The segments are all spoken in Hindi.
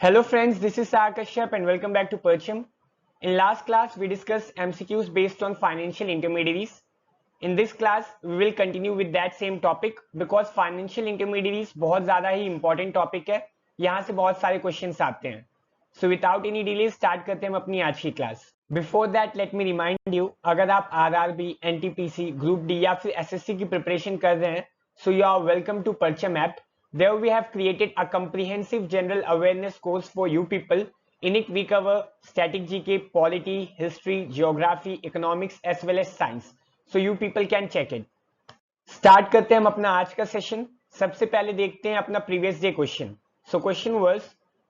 Hello friends, this is Sar Kashyap and welcome back to Percham. In last class, we discussed MCQs based on financial intermediaries. In this class, we will continue with that same topic because financial intermediaries बहुत ज़्यादा ही important topic है. यहाँ से बहुत सारे questions आते हैं. So without any delay, start करते हैं हम अपनी आज की class. Before that, let me remind you, अगर आप RRB, NTPC, Group D या फिर SSC की preparation कर रहे हैं, so you are welcome to Percham app. There we have created a comprehensive general awareness course for you people. In it we cover static GK, polity, history, geography, economics as well as science. So you people can check it. Start करते हैं हम अपना आज का सेशन. सबसे पहले देखते हैं अपना previous day question. So question was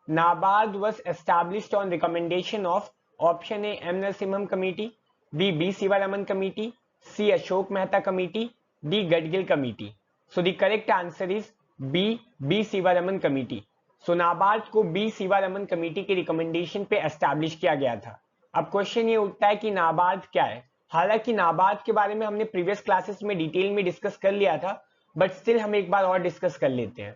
NABARD was established on recommendation of option A M Narasimhan committee, B Sivaraman committee, C Ashok Mehta committee, D Gadgil committee. So the correct answer is B Sivaraman committee. So NABARD को बी सीवारमन कमेटी के रिकमेंडेशन पे एस्टैब्लिश किया गया था. अब क्वेश्चन ये उठता है कि नाबार्ड क्या है. हालांकि नाबार्ड के बारे में हमने प्रीवियस क्लासेस में डिटेल में डिस्कस कर लिया था, बट स्टिल हम एक बार और डिस्कस कर लेते हैं.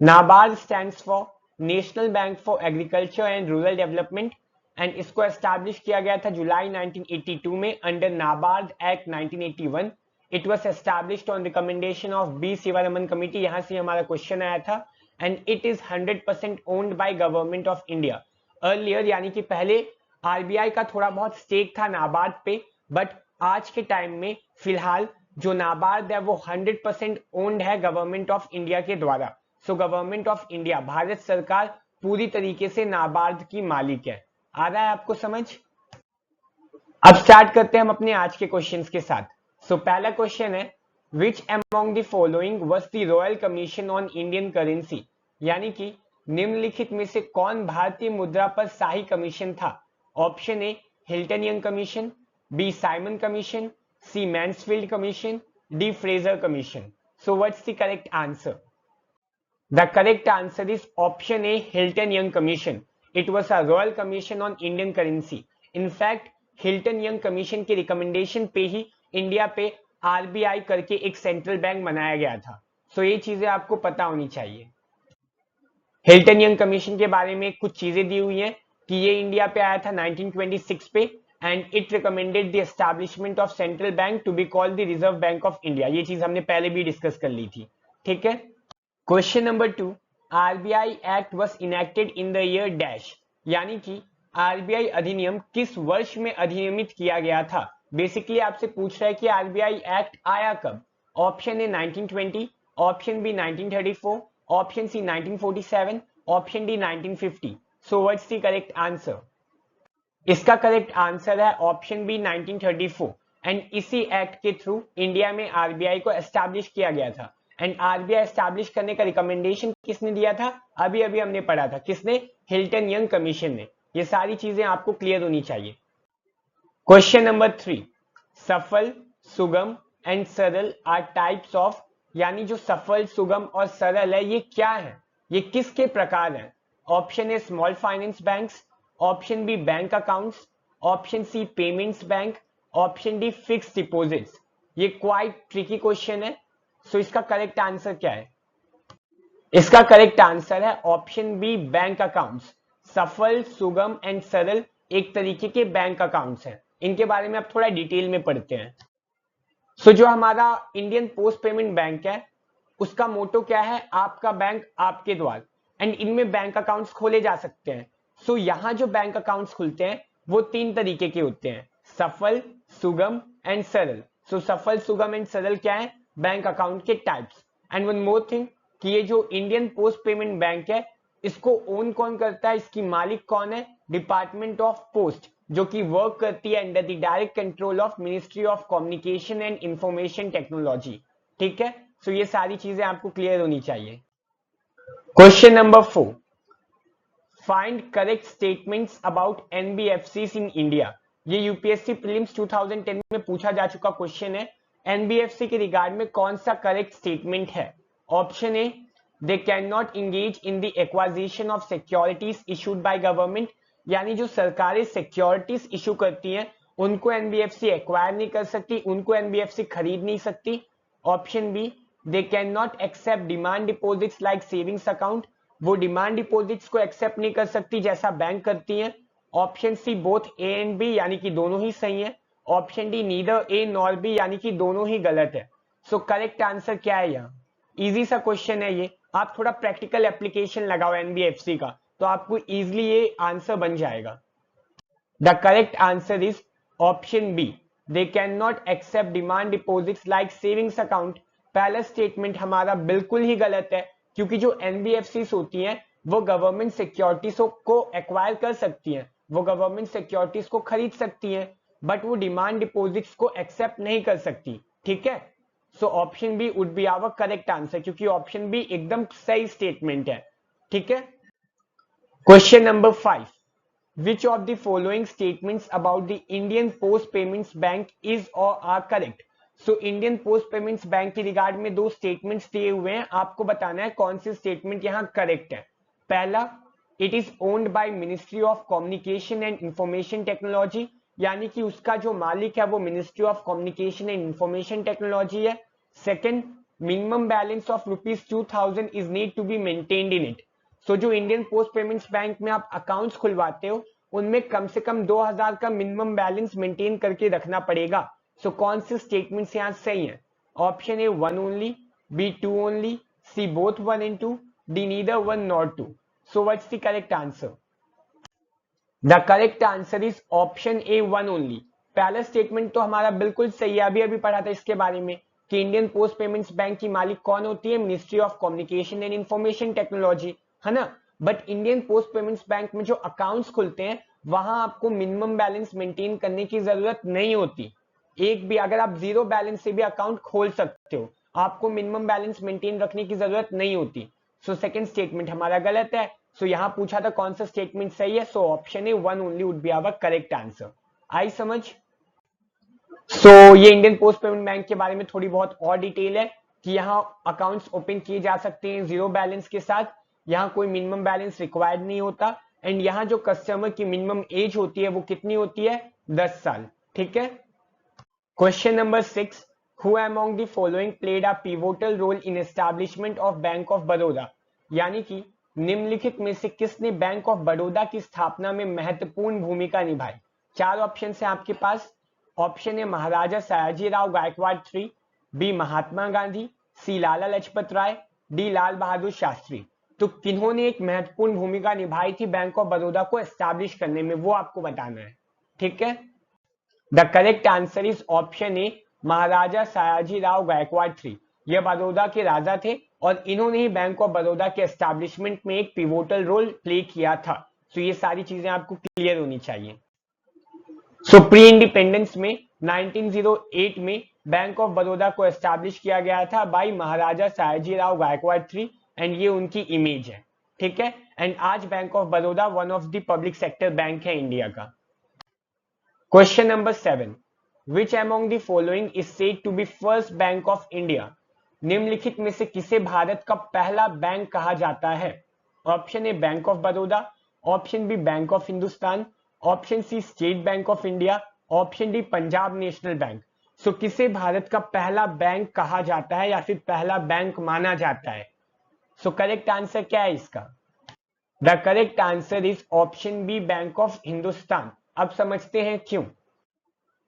NABARD stands for national bank for agriculture and rural development and इसको एस्टैब्लिश किया गया था जुलाई 1982 में under NABARD act 1981. It was established on recommendation of B Sivaraman committee. यहाँ से हमारा क्वेश्चन आया था. And it is 100% owned by government of India. Earlier यानी कि पहले RBI का थोड़ा बहुत स्टेक था नाबार्ड पे, बट आज के टाइम में फिलहाल जो नाबार्ड है वो 100% ओन्ड है गवर्नमेंट ऑफ इंडिया के द्वारा. So government of India, Bharat सरकार पूरी तरीके से नाबार्ड की मालिक है. आ रहा है आपको समझ? अब स्टार्ट करते हैं हम अपने आज के क्वेश्चंस के साथ. सो पहला क्वेश्चन है which among the following was the royal commission on Indian currency. यानी कि निम्नलिखित में से कौन भारतीय मुद्रा पर शाही कमीशन था. Option A Hilton Young commission, B Simon commission, C Mansfield commission, D Fraser commission. So what's the correct answer? The correct answer is option A Hilton Young commission. It was a royal commission on Indian currency. In fact Hilton Young commission के रिकमेंडेशन पे ही इंडिया पे आरबीआई करके एक सेंट्रल बैंक बनाया गया था. सो ये चीजें आपको पता होनी चाहिए. हिल्टन यंग कमीशन के बारे में कुछ चीजें दी हुई हैं कि ये इंडिया पे आया था 1926 पे and it recommended the establishment of central bank to be called the Reserve Bank of India. ये चीज हमने पहले भी डिस्कस कर ली थी. ठीक है. Question number 2, RBI act was enacted in the year dash. यानी कि आरबीआई अधिनियम किस वर्ष में अधिनियमित किया गया था. बेसिकली आपसे पूछ रहा है कि आरबीआई एक्ट आया कब. Option A 1920, option B 1934, option C 1947, option D 1950. So what's the correct answer? इसका करेक्ट आंसर है ऑप्शन बी 1934. एंड इसी एक्ट के थ्रू इंडिया में आरबीआई को एस्टैब्लिश किया गया था. एंड आरबीआई एस्टैब्लिश करने का रिकमेंडेशन किसने दिया था? अभी अभी हमने पढ़ा था. किसने? हिल्टन यंग कमीशन ने. ये सारी चीजें आपको क्लियर होनी चाहिए. क्वेश्चन नंबर 3, सफल, सुगम एंड सरल आर टाइप्स ऑफ. यानी जो सफल, सुगम और सरल है ये क्या है, ये किसके प्रकार हैं? Option A small finance banks, option B bank accounts, option C payments bank, option D fix deposits. ये क्वाइट ट्रिकी क्वेश्चन है. सो इसका करेक्ट आंसर क्या है? इसका करेक्ट आंसर है ऑप्शन बी बैंक अकाउंट्स. सफल, सुगम एंड सरल एक तरीके के बैंक अकाउंट्स हैं. इनके बारे में अब थोड़ा डिटेल में पढ़ते हैं. सो जो हमारा इंडियन पोस्ट पेमेंट बैंक है उसका मोटो क्या है? आपका बैंक आपके द्वार. एंड इनमें बैंक अकाउंट्स खोले जा सकते हैं. सो यहाँ जो बैंक अकाउंट्स खुलते हैं वो 3 तरीके के होते हैं, सफल, सुगम एंड सरल. सो सफल, सुगम एंड सरल क्या है? बैंक अकाउंट के types. And one more thing कि ये जो इंडियन पोस्ट पेमेंट बैंक है इसको ओन कौन करता है, इसकी मालिक कौन है? डिपार्टमेंट ऑफ पोस्ट, जो कि वर्क करती है under the direct control of ministry of communication and information technology. ठीक है. सो ये सारी चीजें आपको क्लियर होनी चाहिए. Question number 4, find correct statements about NBFCs in India. ये यूपीएससी प्रीलिम्स 2010 में पूछा जा चुका क्वेश्चन है. एनबीएफसी के रिगार्ड में कौन सा करेक्ट स्टेटमेंट है? Option A they can not engage in the acquisition of securities issued by government. यानी जो सरकारें सिक्योरिटीज इशू करती हैं उनको एनबीएफसी एक्वायर नहीं कर सकती, उनको एनबीएफसी खरीद नहीं सकती. Option B they can not accept demand deposits like savings account. वो डिमांड डिपॉजिट्स को एक्सेप्ट नहीं कर सकती जैसा बैंक करती है। Option C both A and B यानी कि दोनों ही सही है। Option D neither A nor B यानी कि दोनों ही गलत है। सो करेक्ट आंसर क्या है यहाँ? इजी सा क्वेश्चन है ये, आप थोड़ा प्रैक्टिकल एप्लीकेशन लगाओ एनबीएफसी का तो आपको इजीली ये आंसर बन जाएगा। The correct answer is option B, they can not accept demand deposits like savings account. पहला स्टेटमेंट हमारा बिल्कुल ही गलत है, क्योंकि जो एनबीएफसी होती हैं वो गवर्नमेंट सिक्योरिटीज को एक्वायर कर सकती हैं, वो गवर्नमेंट सिक्योरिटीज को खरीद सकती हैं, बट वो डिमांड डिपॉजिट्स को एक्सेप्ट नहीं कर सकती। ठीक है, so option B would be our correct answer, क्योंकि ऑप्शन बी एकदम सही स्टेटमेंट है। ठीक है, question number 5, which of the following statements about the Indian Post Payments Bank is or are correct? So Indian Post Payments Bank के रिगार्ड में दो स्टेटमेंट्स दिए हुए हैं, आपको बताना है कौन सी स्टेटमेंट यहाँ करेक्ट है। पहला, it is owned by ministry of communication and information technology, यानी कि उसका जो मालिक है वो ministry of communication and information technology है। Second, minimum balance of ₹2000 is need to be maintained in it. So जो इंडियन पोस्ट पेमेंट्स बैंक में आप अकाउंट्स खुलवाते हो उनमें कम से कम 2000 का मिनिमम बैलेंस मेंटेन करके रखना पड़ेगा। सो कौन से स्टेटमेंट्स यहाँ सही हैं? Option A 1 only, B 2 only, C both 1 and 2, D neither 1 nor 2. So what's the correct answer? The correct answer is option A 1 only. पहला स्टेटमेंट तो हमारा बिल्कुल सही है, अभी अभी पढ़ा था इसके बारे में कि इंडियन पोस्ट पेमेंट्स बैंक की मालिक कौन होती है? Ministry of communication and information technology, है ना। But Indian post payments bank में जो अकाउंट्स खुलते हैं वहां आपको मिनिमम बैलेंस मेंटेन करने की जरूरत नहीं होती। एक भी अगर आप जीरो बैलेंस से भी अकाउंट खोल सकते हो, आपको मिनिमम बैलेंस मेंटेन रखने की जरूरत नहीं होती। सो सेकंड स्टेटमेंट हमारा गलत है। सो यहां पूछा था कौन सा स्टेटमेंट सही है, so option A 1 only would be our correct answer. आई समझ? सो ये इंडियन पोस्ट पेमेंट बैंक के बारे में थोड़ी बहुत और डिटेल है कि यहाँ अकाउंट्स ओपन किए जा सकते हैं जीरो बैलेंस के साथ, यहाँ कोई मिनिमम बैलेंस रिक्वायर्ड नहीं होता, एंड यहाँ जो कस्टमर की मिनिमम एज होती है वो कितनी होती है? 10 साल। ठीक है, question number 6, who among the following played a pivotal role in establishment of bank of Baroda, यानी कि निम्नलिखित में से किसने बैंक ऑफ बड़ौदा की स्थापना में महत्वपूर्ण भूमिका निभाई? चार ऑप्शन है आपके पास। Option A Maharaja Sayajirao Gaekwad 3, B Mahatma Gandhi, C Lala Lajpat Rai, D Lal Bahadur Shastri. तो किन्होंने एक महत्वपूर्ण भूमिका निभाई थी बैंक ऑफ बड़ौदा को एस्टैब्लिश करने में, वो आपको बताना है। ठीक है, the correct answer is option A Maharaja Sayajirao Gaekwad 3। ये बड़ौदा के राजा थे और इन्होंने ही बैंक ऑफ बड़ौदा के एस्टैब्लिशमेंट में एक पिवोटल रोल प्ले किया था। तो ये सारी चीजें आपको क्लियर होनी चाहिए। सो प्री इंडिपेंडेंस में 1908 में बैंक ऑफ बड़ौदा को एस्टैब्लिश किया गया था बाय महाराजा सयाजीराव गायकवाड़ 3 एंड ये उनकी इमेज है। ठीक है, एंड आज bank of Baroda one of the public sector bank है इंडिया का। Question number 7, which among the following is said to be first bank of India, निम्नलिखित में से किसे भारत का पहला बैंक कहा जाता है? Option A bank of Baroda, option B bank of Hindustan, option C state bank of India, option D Punjab national bank. So किसे भारत का पहला बैंक कहा जाता है या फिर पहला बैंक माना जाता है? सो करेक्ट आंसर क्या है इसका? The correct answer is option B bank of Hindustan. अब समझते हैं क्यों।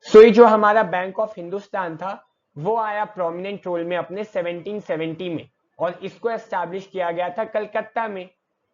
सो ये जो हमारा बैंक ऑफ हिंदुस्तान था वो आया प्रोमिनेंट रोल में अपने 1770 में, और इसको एस्टैब्लिश किया गया था कलकत्ता में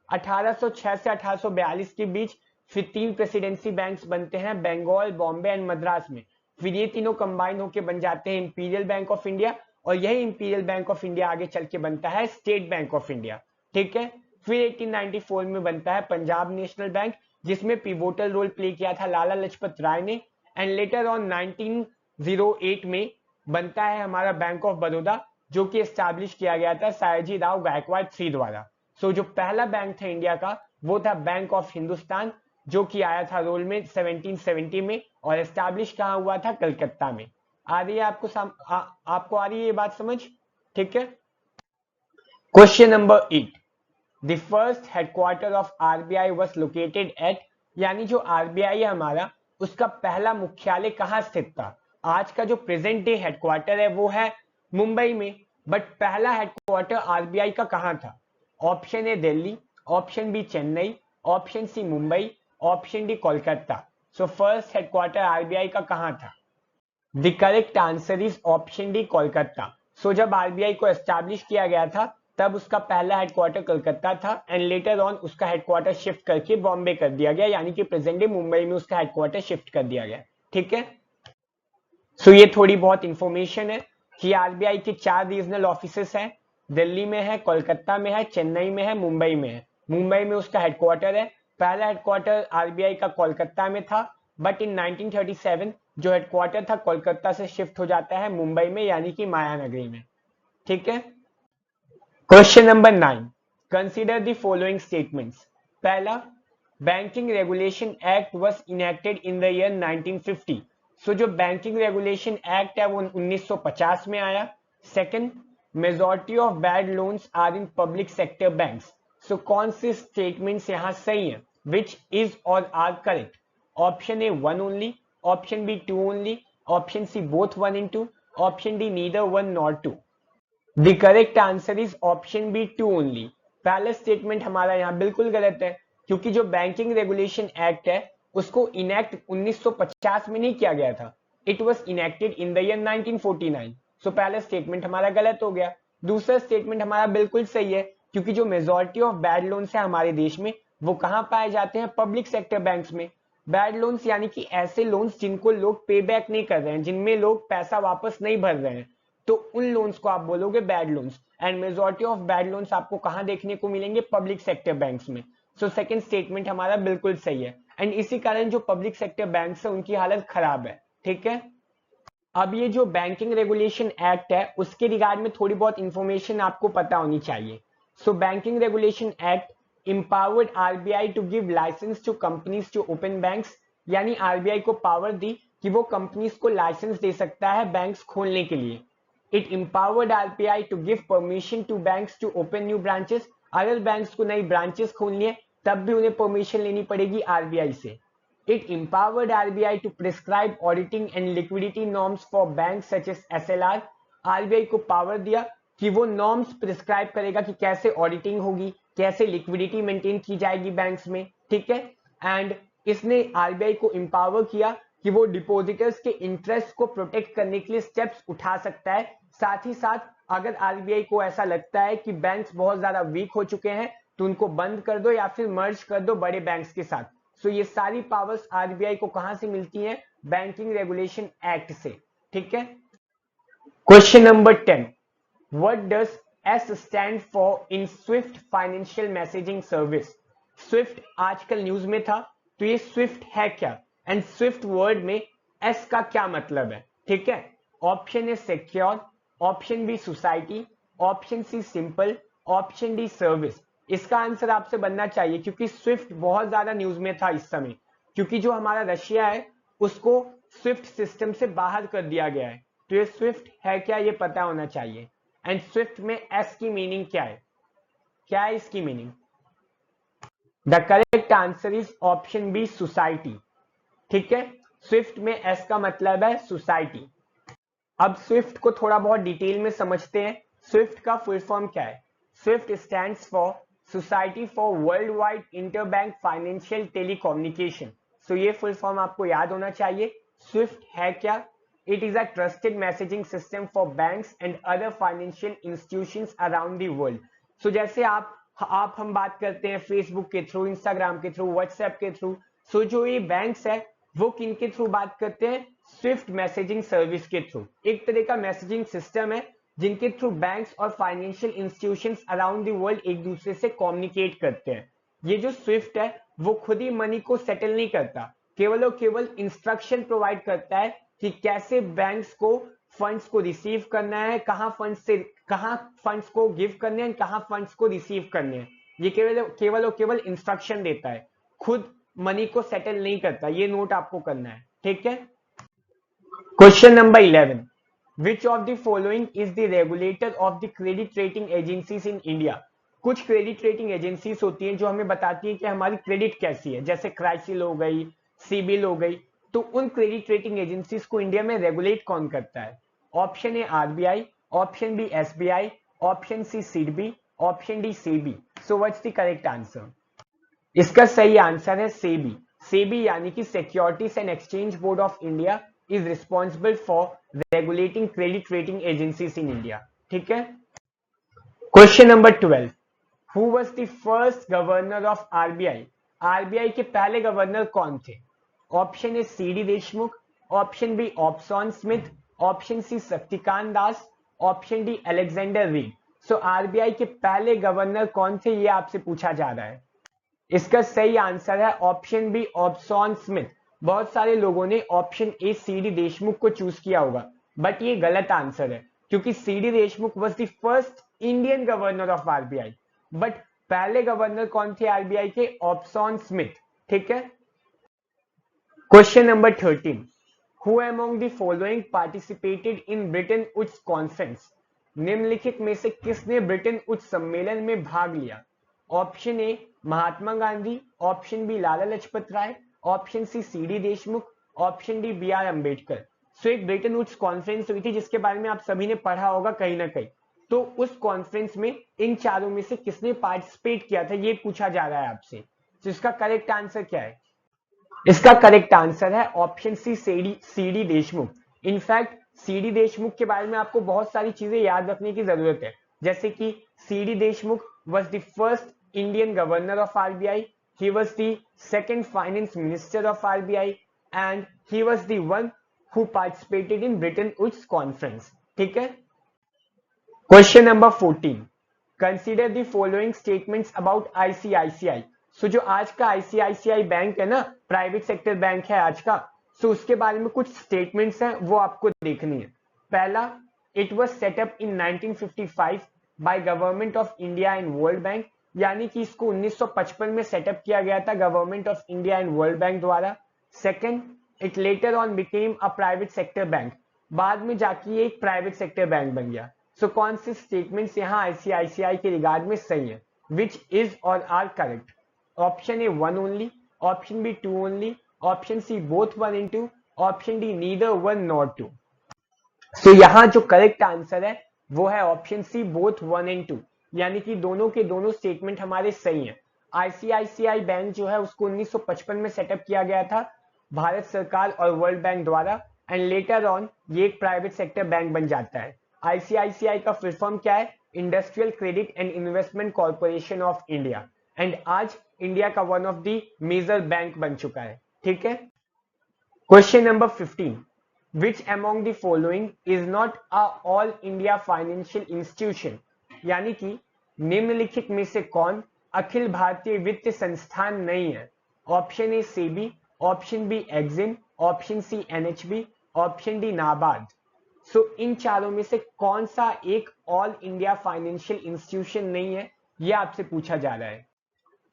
1806 से 1842 के बीच। फिर 3 प्रेसिडेंसी बैंक्स बनते हैं, बंगाल, बॉम्बे एंड मद्रास में। फिर ये तीनों कंबाइन होकर बन जाते हैं इंपीरियल बैंक ऑफ इंडिया, और यही इंपीरियल बैंक ऑफ इंडिया आगे चल के बनता है स्टेट बैंक ऑफ इंडिया। ठीक है, फिर 1894 में बनता है पंजाब नेशनल बैंक, जिसमें पिवोटल रोल प्ले किया था लाला लजपत राय ने, एंड लेटर ऑन 1908 में बनता है हमारा बैंक ऑफ बड़ौदा, जो कि एस्टैब्लिश किया गया था सयाजी राव गायकवाड़ 3 द्वारा। सो जो पहला बैंक था इंडिया का वो था बैंक ऑफ हिंदुस्तान, जो कि आया था रोल में 1770 में, और एस्टैब्लिश कहाँ हुआ था? कलकत्ता में। आ रही है आपको आ रही है ये बात समझ? ठीक है, question number 8, the first headquarter of RBI was located at, यानी जो आरबीआई है हमारा उसका पहला मुख्यालय कहाँ स्थित था? आज का जो प्रेजेंट डे हेडक्वार्टर है वो है मुंबई में, बट पहला हेडक्वार्टर आरबीआई का कहाँ था? Option A Delhi, option B Chennai, option C Mumbai, option D Kolkata. So first headquarter RBI का कहां था? The correct answer is option D Kolkata. So जब आरबीआई को एस्टैब्लिश किया गया था तब उसका पहला हेडक्वार्टर कोलकाता था एंड लेटर ऑन उसका हेडक्वार्टर शिफ्ट करके बॉम्बे कर दिया गया, यानी कि प्रेजेंट डे मुंबई में उसका हेडक्वार्टर शिफ्ट कर दिया गया। ठीक है, सो ये थोड़ी बहुत इंफॉर्मेशन है कि आरबीआई के 4 रीजनल ऑफिसेस हैं, दिल्ली में है, कोलकाता में है, चेन्नई में है, मुंबई में है। मुंबई में उसका हेडक्वार्टर है। पहला हेडक्वार्टर आरबीआई का कोलकाता में था, बट इन 1937 जो हेडक्वार्टर था कोलकाता से शिफ्ट हो जाता है मुंबई में, यानी कि मायानगरी में। ठीक है, question number 9, consider the following statements. पहला, banking regulation act was enacted in the year 1950। So जो बैंकिंग रेगुलेशन एक्ट है वो 1950 में आया। Second, majority of bad loans are in public sector banks. So कौन सी स्टेटमेंट्स यहां सही है? Which is or are correct? Option A 1 only, option B 2 only, option C both 1 and 2, option D neither 1 nor 2। The correct answer is option B 2 only. पहला स्टेटमेंट हमारा यहाँ बिल्कुल गलत है, क्योंकि जो बैंकिंग रेगुलेशन एक्ट है उसको इनेक्ट 1950 में नहीं किया गया था, it was enacted in the year 1949। सो पहला स्टेटमेंट हमारा गलत हो गया। दूसरा स्टेटमेंट हमारा बिल्कुल सही है, क्योंकि जो मेजॉरिटी ऑफ बैड लोन्स है हमारे देश में वो कहाँ पाए जाते हैं? पब्लिक सेक्टर बैंक्स में। बैड लोन्स यानी कि ऐसे लोन्स जिनको लोग पे बैक नहीं कर रहे हैं, जिनमें लोग पैसा वापस नहीं भर रहे हैं, तो उन लोन्स को आप बोलोगे bad loans. And majority of bad loans आपको कहां देखने को मिलेंगे? पब्लिक सेक्टर बैंक्स में। सो सेकंड स्टेटमेंट हमारा बिल्कुल सही है, एंड इसी कारण जो पब्लिक सेक्टर बैंक्स है उनकी हालत खराब है। ठीक है, अब ये जो बैंकिंग रेगुलेशन एक्ट है उसके रिगार्ड में थोड़ी बहुत इंफॉर्मेशन आपको पता होनी चाहिए। सो banking regulation act empowered RBI to give license to companies to open banks, यानी आरबीआई को पावर दी कि वो कंपनीज को लाइसेंस दे सकता है बैंक्स खोलने के लिए। It empowered RBI to give permission to banks to open new branches। अगर बैंक्स को नई ब्रांचेस खोलनी है तब भी उन्हें परमिशन लेनी पड़ेगी आरबीआई से। It empowered RBI to prescribe auditing and liquidity norms for banks such as SLR। RBI को पावर दिया कि वो नॉर्म्स प्रिस्क्राइब करेगा कि कैसे ऑडिटिंग होगी, कैसे लिक्विडिटी मेंटेन की जाएगी बैंक्स में। ठीक है, एंड इसने आरबीआई को एम्पावर किया कि वो डिपॉजिटर्स के इंटरेस्ट को प्रोटेक्ट करने के लिए स्टेप्स उठा सकता है। साथ ही साथ अगर आरबीआई को ऐसा लगता है कि बैंक्स बहुत ज्यादा वीक हो चुके हैं तो उनको बंद कर दो या फिर मर्ज कर दो बड़े बैंक्स के साथ। सो ये सारी पावर्स आरबीआई को कहां से मिलती हैं? बैंकिंग रेगुलेशन एक्ट से। ठीक है, question number 10, what does S stand for in Swift Financial Messaging Service। Swift आजकल न्यूज में था, तो ये Swift है क्या? एंड Swift वर्ड में S का क्या मतलब है? ठीक है, option A secure, option B society, option C simple, option D service. इसका आंसर आपसे बनना चाहिए क्योंकि स्विफ्ट बहुत ज्यादा न्यूज में था इस समय, क्योंकि जो हमारा रशिया है उसको स्विफ्ट सिस्टम से बाहर कर दिया गया है। तो ये स्विफ्ट है क्या, ये पता होना चाहिए। एंड स्विफ्ट में एस की मीनिंग क्या है? क्या है इसकी meaning? The correct answer is option B society. ठीक है, स्विफ्ट में एस का मतलब है सोसाइटी। अब स्विफ्ट को थोड़ा बहुत डिटेल में समझते हैं। स्विफ्ट का फुल फॉर्म क्या है? SWIFT stands for society for worldwide interbank financial telecommunication. So ये फुल फॉर्म आपको याद होना चाहिए। स्विफ्ट है क्या? It is a trusted messaging system for banks and other financial institutions around the world। So जैसे आप हम बात करते हैं फेसबुक के थ्रू, इंस्टाग्राम के थ्रू, व्हाट्सएप के थ्रू, सो जो ये बैंक्स है वो किन के थ्रू बात करते हैं? स्विफ्ट मैसेजिंग सर्विस के थ्रू। एक तरह का मैसेजिंग सिस्टम है जिनके थ्रू बैंक्स और financial institutions around the world एक दूसरे से कम्युनिकेट करते हैं। ये जो स्विफ्ट है वो खुद ही मनी को सेटल नहीं करता, केवल और केवल इंस्ट्रक्शन प्रोवाइड करता है कि कैसे बैंक्स को फंड्स को रिसीव करना है, कहां फंड्स को गिव करने हैं, कहां फंड्स को रिसीव करने हैं। ये केवल और केवल इंस्ट्रक्शन देता है, खुद मनी को सेटल नहीं करता। ये नोट आपको करना है। ठीक है, question number 11, which of the following is the regulator of the credit rating agencies in India. कुछ क्रेडिट रेटिंग एजेंसीज होती हैं जो हमें बताती है कि हमारी क्रेडिट कैसी है, जैसे क्राइसिल हो गई, सीबिल हो गई। तो उन क्रेडिट रेटिंग एजेंसीज को इंडिया में रेगुलेट कौन करता है? Option A RBI, option B SBI, option C SIDBI, option D SEBI. So what's the correct answer? इसका सही आंसर है सेबी। सेबी यानी कि securities and exchange board of India is responsible for regulating credit rating agencies in India. ठीक है। Question number 12, who was the first governor of RBI? RBI के पहले गवर्नर कौन थे? Option A C D Deshmukh, option B Osborne Smith, option C Shaktikanta Das, option D Alexander Reed. So RBI के पहले गवर्नर कौन थे ये आपसे पूछा जा रहा है। इसका सही आंसर है ऑप्शन बी ऑप्सन स्मिथ। बहुत सारे लोगों ने option A C D Deshmukh को चूज किया होगा, बट ये गलत आंसर है क्योंकि C D Deshmukh was the first Indian governor of RBI, but पहले गवर्नर कौन थे आरबीआई के? Osborne Smith. ठीक है। Question number 13, who among the following participated in Bretton Woods conference? निम्नलिखित में से किसने ब्रिटेन उच्च सम्मेलन में भाग लिया? Option A Mahatma Gandhi, option B Lala Lajpat Rai, option C D Deshmukh, option D B R Ambedkar. So एक ब्रिटेन वुड्स कॉन्फ्रेंस हुई थी जिसके बारे में आप सभी ने पढ़ा होगा कहीं ना कहीं। तो उस कॉन्फ्रेंस में इन चारों में से किसने पार्टिसिपेट किया था ये पूछा जा रहा है आपसे। तो इसका करेक्ट आंसर क्या है? इसका करेक्ट आंसर है option C D Deshmukh. In fact C D Deshmukh के बारे में आपको बहुत सारी चीजें याद रखने की जरूरत है, जैसे कि C D Deshmukh was the first Indian governor of RBI, he was the second finance minister of RBI, and he was the one who participated in Bretton Woods conference. ठीक है। Question number 14, consider the following statements about ICICI. So जो आज का आईसीआईसीआई बैंक है ना, प्राइवेट सेक्टर बैंक है आज का, सो उसके बारे में कुछ स्टेटमेंट्स हैं वो आपको देखनी है। पहला, it was set up in 1955 by government of India and World Bank, यानी कि इसको 1955 में सेटअप किया गया था government of India and World Bank द्वारा। Second, it later on became a private sector bank, बाद में जाके ये एक प्राइवेट सेक्टर बैंक बन गया। सो कौन से स्टेटमेंट्स यहाँ आईसीआईसीआई के रिगार्ड में सही है? Which is or are correct? Option A 1 only, option B 2 only, option C both 1 and 2, option D neither 1 nor 2। So यहाँ जो करेक्ट आंसर है वो है ऑप्शन सी बोथ 1 and 2, यानी कि दोनों के दोनों स्टेटमेंट हमारे सही हैं। आईसीआईसीआई बैंक जो है उसको 1955 में सेटअप किया गया था भारत सरकार और वर्ल्ड बैंक द्वारा, एंड लेटर ऑन ये एक प्राइवेट सेक्टर बैंक बन जाता है। आईसीआईसीआई का फुल फॉर्म क्या है? Industrial credit and investment corporation of India, and आज इंडिया का one of the major bank बन चुका है। ठीक है। Question number 15, which among the following is not a all India financial institution? यानी कि निम्नलिखित में से कौन अखिल भारतीय वित्त संस्थान नहीं है? Option A SEBI, option B EXIM, option C NHB, option D NABARD. So इन चारों में से कौन सा एक ऑल इंडिया फाइनेंशियल इंस्टीट्यूशन नहीं है यह आपसे पूछा जा रहा है।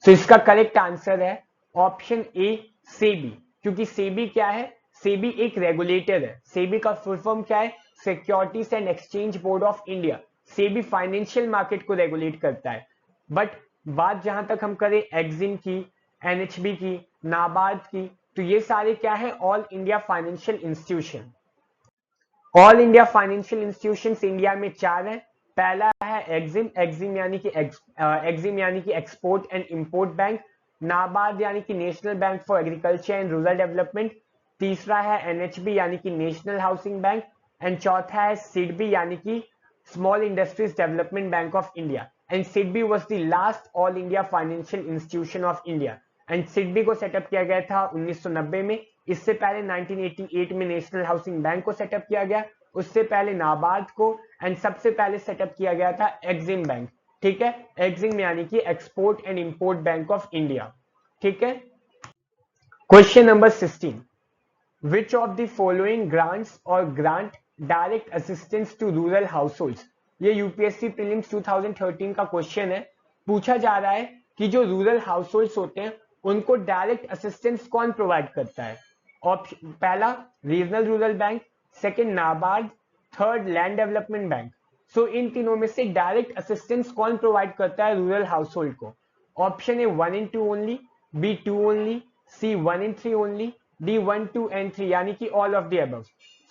सो इसका करेक्ट आंसर है ऑप्शन ए सेबी, क्योंकि सेबी क्या है? सेबी एक रेगुलेटर है। सेबी का फुल फॉर्म क्या है? Securities and exchange board of India. SEBI financial market को रेगुलेट करता है। बट बात जहां तक हम करें एक्जिम की, एनएचबी की, नाबार्ड की, तो ये सारे क्या है? All India financial institution. All India financial institutions India में 4 हैं। पहला है एक्जिम, एक्जिम यानी कि export and import bank. NABARD यानी कि national bank for agriculture and rural development. तीसरा है एनएचबी यानी कि नेशनल हाउसिंग बैंक, एंड चौथा है सिडबी यानी कि small industries development bank of India. And SIDBI was the last all India financial institution of India, and SIDBI को सेटअप किया गया था 1990 में। इससे पहले 1988 में नेशनल हाउसिंग बैंक को सेटअप किया गया, उससे पहले नाबार्ड को, एंड सबसे पहले सेटअप किया गया था एक्जिम बैंक। ठीक है। एक्जिम यानी कि export and import bank of India. ठीक है। Question number 16, which of the following grants or grant direct assistance to rural households? ये यूपीएससी प्रीलिम्स 2013 का क्वेश्चन है। पूछा जा रहा है कि जो रूरल हाउसहोल्ड्स होते हैं उनको डायरेक्ट असिस्टेंस कौन प्रोवाइड करता है? ऑप्शन पहला regional rural bank, second NABARD, third land development bank. So इन तीनों में से डायरेक्ट असिस्टेंस कौन प्रोवाइड करता है रूरल हाउसहोल्ड को? Option A 1 and 2 only, B 2 only, C 1 and 3 only, D 1, 2 and 3 यानी कि all of the above.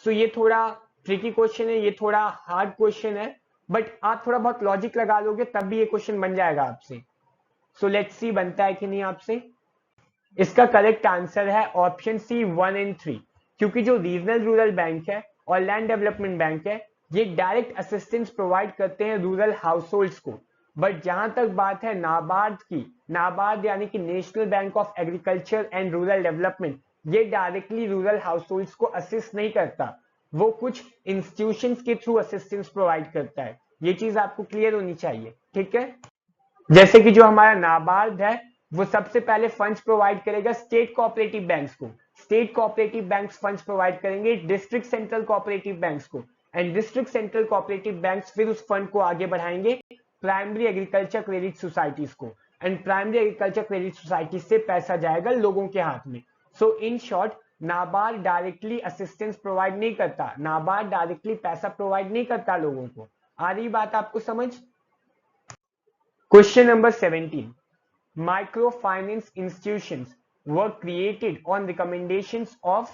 So ये थोड़ा ट्रिकी क्वेश्चन है, ये थोड़ा हार्ड क्वेश्चन है, बट आप थोड़ा बहुत लॉजिक लगा लोगे तब भी ये क्वेश्चन बन जाएगा आपसे। सो लेट्स सी बनता है कि नहीं आपसे। इसका करेक्ट आंसर है ऑप्शन सी 1 एंड 3, क्योंकि जो रीजनल रूरल बैंक है और लैंड डेवलपमेंट बैंक है ये डायरेक्ट असिस्टेंस प्रोवाइड करते हैं रूरल हाउस होल्ड्स को। बट जहां तक बात है नाबार्ड की, नाबार्ड यानी कि national bank of agriculture and rural development, ये डायरेक्टली रूरल हाउस होल्ड्स को असिस्ट नहीं करता, वो कुछ इंस्टीट्यूशंस के थ्रू असिस्टेंस प्रोवाइड करता है। ये चीज आपको क्लियर होनी चाहिए, ठीक है। जैसे कि जो हमारा नाबार्ड है वो सबसे पहले फंड्स प्रोवाइड करेगा स्टेट कोऑपरेटिव बैंक्स को, state cooperative banks funds provide करेंगे डिस्ट्रिक्ट सेंट्रल कोऑपरेटिव बैंक्स को, and district central cooperative banks फिर उस फंड को आगे बढ़ाएंगे प्राइमरी एग्रीकल्चर क्रेडिट सोसाइटीज को, and primary agriculture credit society से पैसा जाएगा लोगों के हाथ में। So in short NABARD directly assistance provide नहीं करता, नाबार्ड डायरेक्टली पैसा प्रोवाइड नहीं करता लोगों को। आ रही बात आपको समझ। Question number 17. Microfinance institutions were created on recommendations of,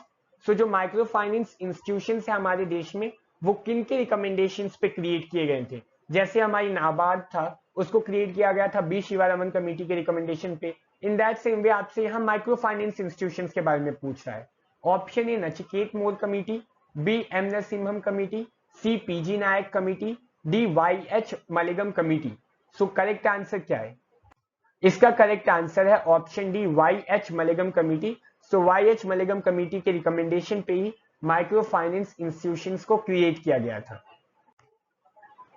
so जो microfinance institutions है हमारे देश में वो किन के recommendations पे create किए गए थे। जैसे हमारी नाबार्ड था उसको क्रिएट किया गया था बी शिवारमन कमेटी के रिकमेंडेशन पे। इन दैट सेम वे आपसे यहाँ माइक्रो फाइनेंस इंस्टीट्यूशंस के बारे में पूछ रहा है। Option A Nachiket Mor committee, B M Narasimham committee, C PG Nayak committee, D Y H Malegam committee. So correct answer क्या है? इसका करेक्ट आंसर है option D Y H Malegam committee. So Y H Malegam committee के रिकमेंडेशन पे ही माइक्रो फाइनेंस इंस्टीट्यूशंस को क्रिएट किया गया था।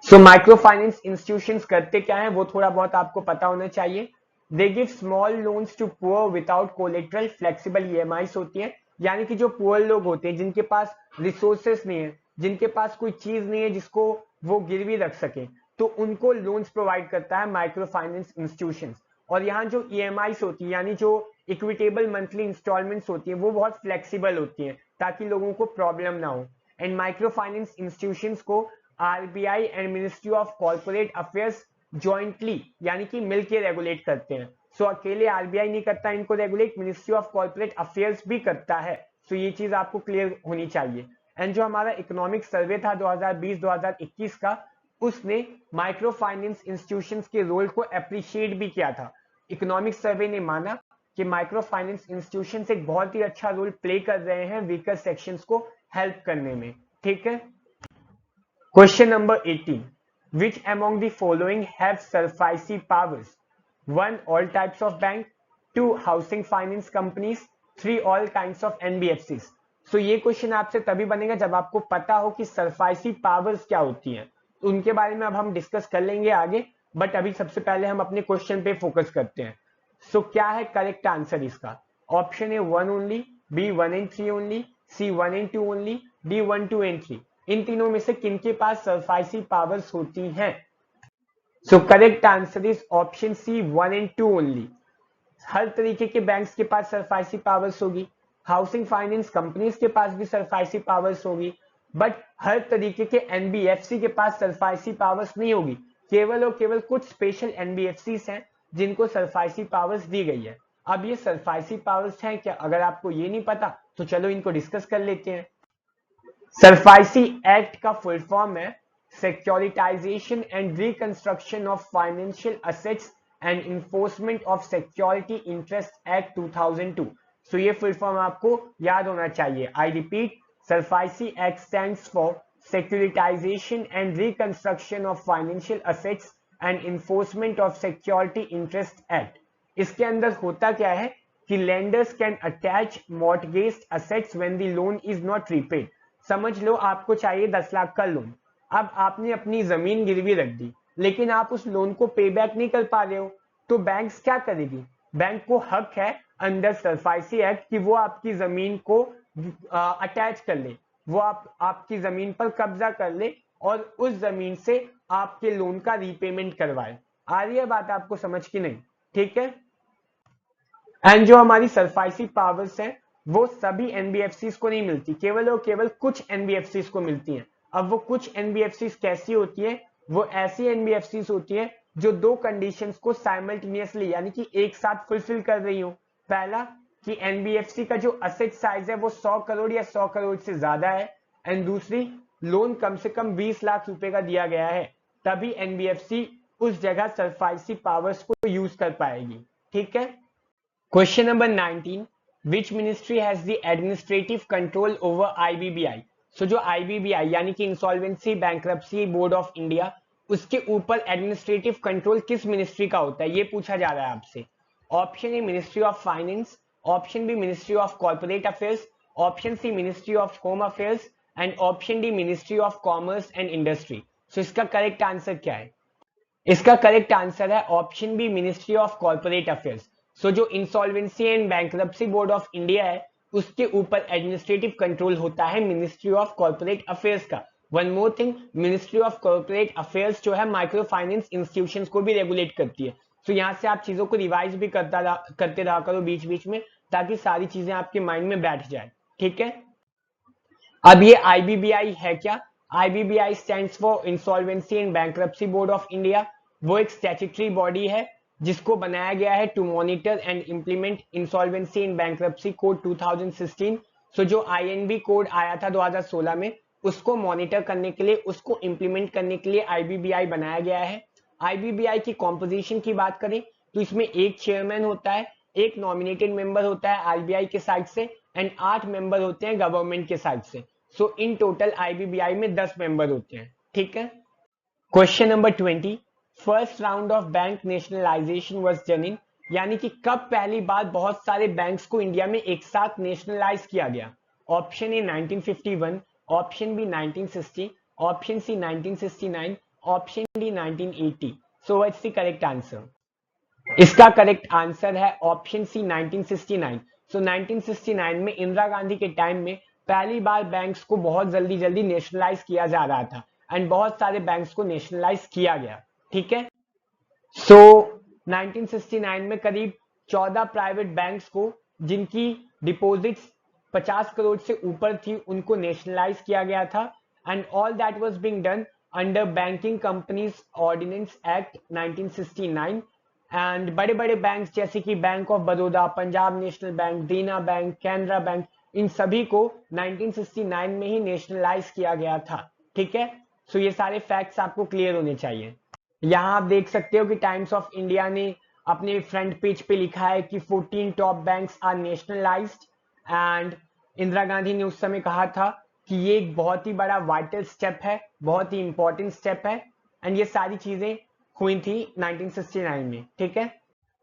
सो माइक्रो फाइनेंस इंस्टीट्यूशंस करते क्या है वो थोड़ा बहुत आपको पता होना चाहिए। They give small loans to poor without collateral, flexible EMIs होती है, यानी कि जो पुअर लोग होते हैं जिनके पास रिसोर्सेस नहीं है, जिनके पास कोई चीज नहीं है जिसको वो गिरवी रख सके, तो उनको लोन्स प्रोवाइड करता है माइक्रो फाइनेंस इंस्टीट्यूशंस। और यहाँ जो ईएमआईस होती है यानी जो इक्विटेबल मंथली इंस्टॉलमेंट्स होती है वो बहुत फ्लेक्सिबल होती है ताकि लोगों को प्रॉब्लम ना हो। एंड माइक्रो फाइनेंस इंस्टीट्यूशंस को RBI and ministry of corporate affairs jointly यानी कि मिलकर रेगुलेट करते हैं। सो अकेले आरबीआई नहीं करता इनको regulate, ministry of corporate affairs भी करता है। सो ये चीज आपको क्लियर होनी चाहिए। एंड जो हमारा इकोनॉमिक सर्वे था 2020-2021 का, उसने माइक्रो फाइनेंस इंस्टीट्यूशंस के रोल को अप्रिशिएट भी किया था। इकोनॉमिक सर्वे ने माना कि माइक्रो फाइनेंस इंस्टीट्यूशंस एक बहुत ही अच्छा रोल प्ले कर रहे हैं वीकर सेक्शंस को हेल्प करने में, ठीक है। Question number 18. Which among the following have SARFAESI powers? 1. All types of bank. 2. Housing finance companies. 3. All kinds of NBFCs. So ये क्वेश्चन आपसे तभी बनेगा जब आपको पता हो कि SARFAESI पावर्स क्या होती हैं। तो उनके बारे में अब हम डिस्कस कर लेंगे आगे, बट अभी सबसे पहले हम अपने क्वेश्चन पे फोकस करते हैं। सो क्या है करेक्ट आंसर इसका? Option A 1 only, B 1 and 3 only, C 1 and 2 only, D 1 2 and 3। इन तीनों में से किनके पास सरफाइसी पावर्स होती हैं? So correct answer is option C 1 and 2 only. हर तरीके के बैंक्स के पास सरफाइसी पावर्स होगी, हाउसिंग फाइनेंस कंपनीज के पास भी सरफाइसी पावर्स होगी, बट हर तरीके के एनबीएफसी के पास सरफाइसी पावर्स नहीं होगी। केवल और केवल कुछ स्पेशल एनबीएफसी हैं जिनको सरफाइसी पावर्स दी गई है। अब ये सरफाइसी पावर्स हैं क्या? अगर आपको ये नहीं पता तो चलो इनको डिस्कस कर लेते हैं। सरफाइसी एक्ट का फुल फॉर्म है securitisation and reconstruction of financial assets and enforcement of security interest act 2002। So ये फुल फॉर्म आपको याद होना चाहिए। I repeat, SARFAESI act stands for securitisation and reconstruction of financial assets and enforcement of security interest act. इसके अंदर होता क्या है कि lenders can attach mortgage assets when the loan is not repaid. समझ लो आपको चाहिए 10 लाख का लोन, अब आपने अपनी जमीन गिरवी रख दी लेकिन आप उस लोन को पे बैक नहीं कर पा रहे हो, तो बैंक्स क्या करेगी? बैंक को हक है अंडर सरफाइसी एक्ट कि वो आपकी जमीन को अटैच कर ले, वो आपकी जमीन पर कब्जा कर ले और उस जमीन से आपके लोन का रीपेमेंट करवाए। आ रही है बात आपको समझ की नहीं? ठीक है। एंड जो हमारी सरफाइसी पावर्स है वो सभी एनबीएफसीज को नहीं मिलती, केवल और केवल कुछ एनबीएफसीज को मिलती हैं। अब वो कुछ एनबीएफसीज कैसी होती है? वो ऐसी एनबीएफसीज होती है जो दो कंडीशंस को साइमल्टेनियसली यानी कि एक साथ फुलफिल कर रही हो। पहला कि एनबीएफसी का जो असेट साइज है वो 100 करोड़ या 100 करोड़ से ज्यादा है, एंड दूसरी लोन कम से कम 20 लाख रुपए का दिया गया है। तभी एनबीएफसी उस जगह सरफाइसी पावर्स को यूज कर पाएगी। ठीक है। Question number 19, which ministry has the administrative control over IBBI. So जो आईबीबीआई यानी कि insolvency bankruptcy board of India, उसके ऊपर एडमिनिस्ट्रेटिव कंट्रोल किस मिनिस्ट्री का होता है, ये पूछा जा रहा है आपसे। Option A ministry of finance, option B ministry of corporate affairs, option C ministry of home affairs and option D ministry of commerce and industry. So इसका करेक्ट आंसर क्या है? इसका करेक्ट आंसर है option B ministry of corporate affairs. So जो insolvency and bankruptcy board of India है, उसके ऊपर एडमिनिस्ट्रेटिव कंट्रोल होता है मिनिस्ट्री ऑफ कॉर्पोरेट अफेयर्स का। One more thing, ministry of corporate affairs जो है माइक्रो फाइनेंस इंस्टीट्यूशंस को भी रेगुलेट करती है। तो यहाँ से आप चीजों को रिवाइज भी करते रहा करो बीच बीच में, ताकि सारी चीजें आपके माइंड में बैठ जाए। ठीक है। अब ये आईबीबीआई है क्या? IBBI stands for insolvency and bankruptcy board of India. वो एक स्टैट्यूटरी बॉडी है जिसको बनाया गया है to monitor and implement insolvency and bankruptcy code 2016। So जो आईएनबी कोड आया था 2016 में, उसको मॉनिटर करने के लिए, उसको इंप्लीमेंट करने के लिए आईबीबीआई बनाया गया है। आईबीबीआई की कॉम्पोजिशन की बात करें तो इसमें एक चेयरमैन होता है, एक नॉमिनेटेड मेंबर होता है आरबीआई के साइड से एंड 8 मेंबर होते हैं गवर्नमेंट के साइड से। सो इन टोटल आईबीबीआई में 10 मेंबर होते हैं। ठीक है। Question number 20, first round of bank nationalisation was done in, यानी कि कब पहली बार बहुत सारे बैंक्स को इंडिया में एक साथ नेशनलाइज किया गया? Option A 1951, option B 1960, option C 1969, option D 1980। So what's the correct answer? इसका करेक्ट आंसर है ऑप्शन सी 1969। सो 1969 में इंदिरा गांधी के टाइम में पहली बार बैंक्स को बहुत जल्दी जल्दी नेशनलाइज किया जा रहा था एंड बहुत सारे बैंक्स को नेशनलाइज किया गया। ठीक है। सो 1969 में करीब 14 प्राइवेट बैंक्स को जिनकी डिपॉजिट्स 50 करोड़ से ऊपर थी, उनको नेशनलाइज किया गया था and all that was being done under banking companies ordinance act 1969। And बड़े बड़े बैंक जैसे कि bank of Baroda, Punjab national bank, Dena bank, Canara bank, इन सभी को 1969 में ही नेशनलाइज किया गया था। ठीक है। सो ये सारे फैक्ट्स आपको क्लियर होने चाहिए। यहाँ आप देख सकते हो कि टाइम्स ऑफ इंडिया ने अपने फ्रंट पेज पे लिखा है कि 14 top banks are nationalised and Indira Gandhi ने उस समय कहा था कि ये एक बहुत ही बड़ा वाइटल स्टेप है, बहुत ही इंपॉर्टेंट स्टेप है एंड ये सारी चीजें हुई थी 1969 में। ठीक है।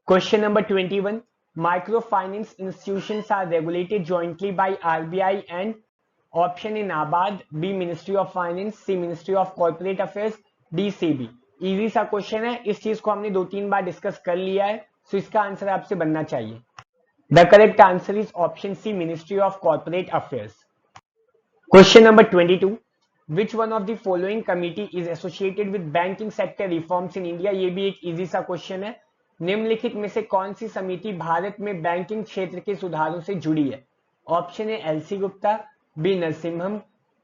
Question number 21, micro finance institutions are regulated jointly by RBI and option A NABARD, B ministry of finance, C ministry of corporate affairs, D SEBI. Easy सा क्वेश्चन है, इस चीज को हमने 2-3 बार डिस्कस कर लिया है, सो इसका आंसर आपसे बनना चाहिए। The correct answer is option C ministry of corporate affairs. Question number 22, which one of the following committee is associated with banking sector reforms in India. ये भी एक इजी सा क्वेश्चन है। निम्नलिखित में से कौन सी समिति भारत में बैंकिंग क्षेत्र के सुधारों से जुड़ी है? Option A LC Gupta, B Narasimham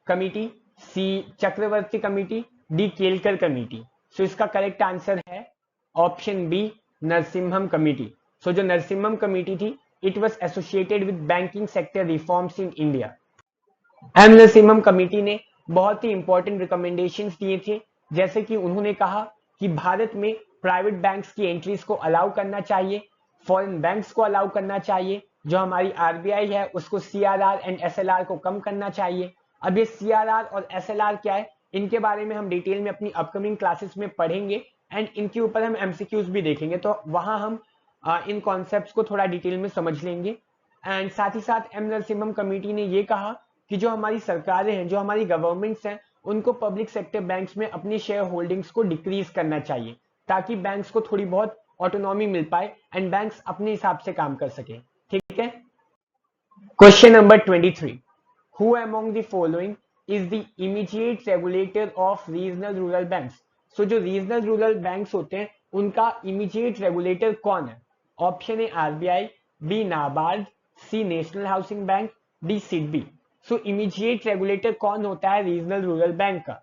committee, C Chakravarty committee, D Kelkar committee. So इसका करेक्ट आंसर है option B Narasimham committee. So जो नरसिम्हम कमिटी थी, it was associated with banking sector reforms in India. M Narasimham committee ने बहुत ही इंपॉर्टेंट रिकमेंडेशंस दिए थे, जैसे कि उन्होंने कहा कि भारत में प्राइवेट बैंक्स की एंट्रीज को अलाउ करना चाहिए, फॉरेन बैंक्स को अलाउ करना चाहिए, जो हमारी आरबीआई है उसको सीआरआर एंड एसएलआर को कम करना चाहिए। अब ये सीआरआर और एसएलआर क्या है, इनके बारे में हम डिटेल में अपनी अपकमिंग क्लासेस में पढ़ेंगे एंड इनके ऊपर हम एमसीक्यूज भी देखेंगे, तो वहां हम इन कॉन्सेप्ट्स को थोड़ा डिटेल में समझ लेंगे। एंड साथ ही साथ एम नरसिम्हम कमेटी ने ये कहा कि जो हमारी सरकारें हैं, जो हमारी गवर्नमेंट्स हैं, उनको पब्लिक सेक्टर बैंक्स में अपनी शेयर होल्डिंग्स को डिक्रीज करना चाहिए, ताकि बैंक्स को थोड़ी बहुत ऑटोनॉमी मिल पाए एंड बैंक्स अपने हिसाब से काम कर सके। ठीक है। Question number 23, who among the following is the immediate regulator of regional rural banks. So जो रीजनल रूरल बैंक्स होते हैं, उनका इमीडिएट रेगुलेटर कौन है? Option A RBI, B NABARD, C national housing bank, D SIDBI. So immediate regulator कौन होता है रीजनल रूरल बैंक का?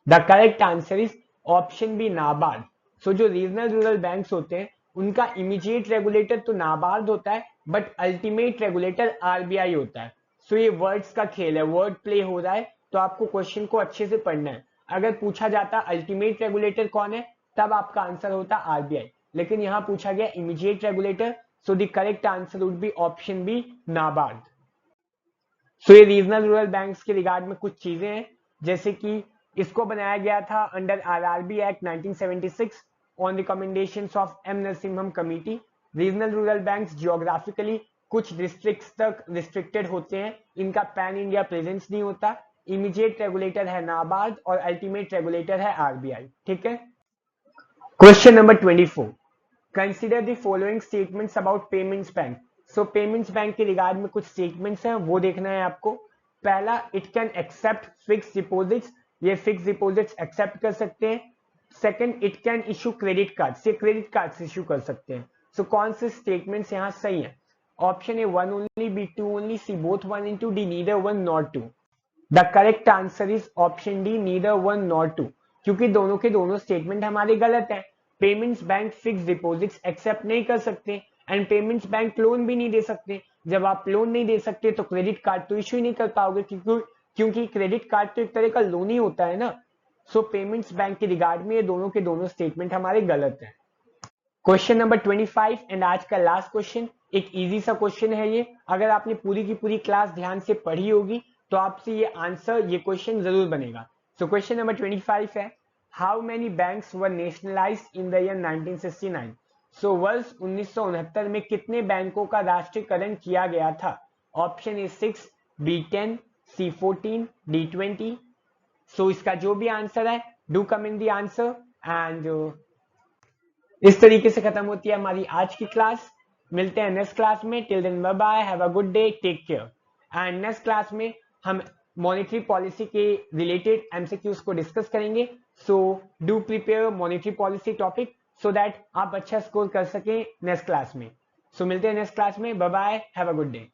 The correct answer is option B NABARD. So जो रीजनल रूरल बैंक्स होते हैं, उनका इमीडिएट रेगुलेटर तो नाबार्ड होता है, बट अल्टीमेट रेगुलेटर आरबीआई होता है। सो ये वर्ड्स का खेल है, वर्ड प्ले हो रहा है, तो आपको क्वेश्चन को अच्छे से पढ़ना है। अगर पूछा जाता अल्टीमेट रेगुलेटर कौन है, तब आपका आंसर होता आरबीआई, लेकिन यहां पूछा गया immediate regulator, so the correct answer would be option B, NABARD. So ये रीजनल रूरल बैंक्स के रिगार्ड में कुछ चीजें हैं, जैसे कि इसको बनाया गया था under RRB act 1976 on recommendations of M Narasimham committee. Regional rural banks geographically कुछ डिस्ट्रिक्ट्स तक रिस्ट्रिक्टेड होते हैं, इनका पैन इंडिया प्रेजेंस नहीं होता। इमीडिएट रेगुलेटर है नाबार्ड और अल्टीमेट रेगुलेटर है आरबीआई। ठीक है। Question number 24, consider the following statements about payments bank. So payments bank के रिगार्ड में कुछ स्टेटमेंट्स हैं, वो देखना है आपको। पहला, it can accept fix deposits, ये फिक्स डिपॉजिट्स एक्सेप्ट कर सकते हैं। Second, it can issue credit card, से क्रेडिट कार्ड इशू कर सकते हैं। सो कौन से स्टेटमेंट्स यहाँ सही है? Option A 1 only, B 2 only, C both 1 and 2, D neither 1 nor 2। The correct answer is option D, neither 1 nor 2, क्योंकि दोनों के दोनों स्टेटमेंट हमारे गलत हैं। Payments bank fix deposits accept नहीं कर सकते एंड पेमेंट्स बैंक लोन भी नहीं दे सकते। जब आप लोन नहीं दे सकते तो क्रेडिट कार्ड तो इश्यू ही नहीं कर पाओगे, क्योंकि क्रेडिट कार्ड तो एक तरह का लोन ही होता है ना। सो पेमेंट्स बैंक के रिगार्ड में ये दोनों के दोनों स्टेटमेंट हमारे गलत हैं। क्वेश्चन नंबर 25 एंड आज का लास्ट क्वेश्चन, एक इजी सा क्वेश्चन है ये। अगर आपने पूरी की पूरी क्लास ध्यान से पढ़ी होगी तो आपसे ये आंसर, ये क्वेश्चन जरूर बनेगा। सो क्वेश्चन नंबर 25 है, how many banks were nationalised in the year 1969। सो वर्ष 1969 में कितने बैंकों का राष्ट्रीयकरण किया गया था? Option A 6, B 10, C 14, D 20। So इसका जो भी आंसर है, do comment the answer. And इस तरीके से खत्म होती है हमारी आज की क्लास। मिलते हैं नेक्स्ट क्लास में। Till then bye bye, have a good day, take care. And next class में हम मॉनेटरी पॉलिसी के रिलेटेड एमसीक्यूज को डिस्कस करेंगे। So do prepare monetary policy topic so that आप अच्छा स्कोर कर सकें नेक्स्ट क्लास में। सो मिलते हैं नेक्स्ट क्लास में। Bye bye, have a good day.